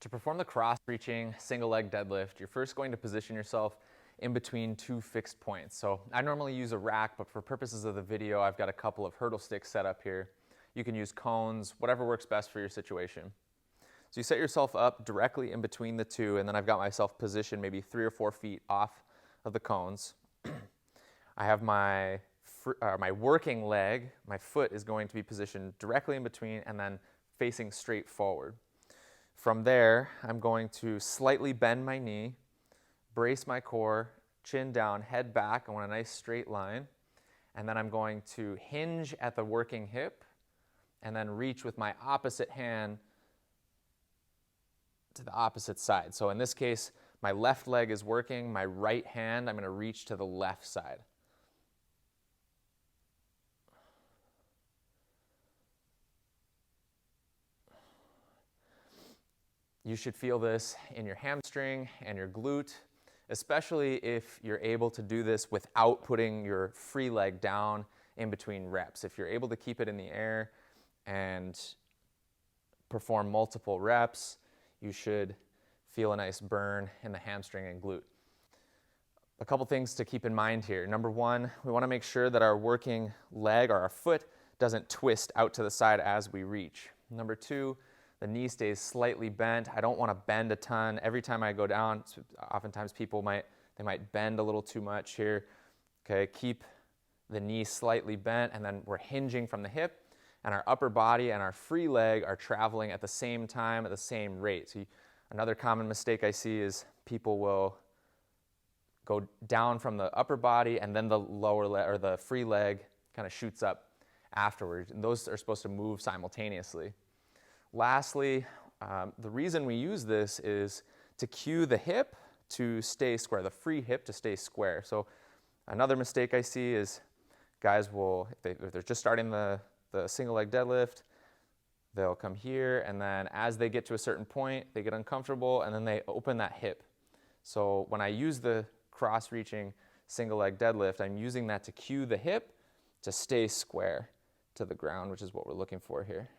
To perform the cross-reaching single leg deadlift, you're first going to position yourself in between two fixed points. So I normally use a rack, but for purposes of the video, I've got a couple of hurdle sticks set up here. You can use cones, whatever works best for your situation. So you set yourself up directly in between the two, and then I've got myself positioned maybe 3 or 4 feet off of the cones. I have my working leg, my foot is going to be positioned directly in between and then facing straight forward. From there, I'm going to slightly bend my knee, brace my core, chin down, head back. I want a nice straight line. And then I'm going to hinge at the working hip and then reach with my opposite hand to the opposite side. So in this case, my left leg is working, my right hand, I'm going to reach to the left side. You should feel this in your hamstring and your glute, especially if you're able to do this without putting your free leg down in between reps. If you're able to keep it in the air and perform multiple reps, you should feel a nice burn in the hamstring and glute. A couple things to keep in mind here. Number one, we want to make sure that our working leg or our foot doesn't twist out to the side as we reach. Number two, the knee stays slightly bent. I don't want to bend a ton. Every time I go down, oftentimes people might bend a little too much here. Okay, keep the knee slightly bent, and then we're hinging from the hip, and our upper body and our free leg are traveling at the same time, at the same rate. So another common mistake I see is people will go down from the upper body, and then the lower leg or the free leg kind of shoots up afterwards, and those are supposed to move simultaneously. Lastly, the reason we use this is to cue the hip to stay square, the free hip to stay square. So another mistake I see is guys will, if they're just starting the single leg deadlift, they'll come here, and then as they get to a certain point, they get uncomfortable, and then they open that hip. So when I use the cross-reaching single leg deadlift, I'm using that to cue the hip to stay square to the ground, which is what we're looking for here.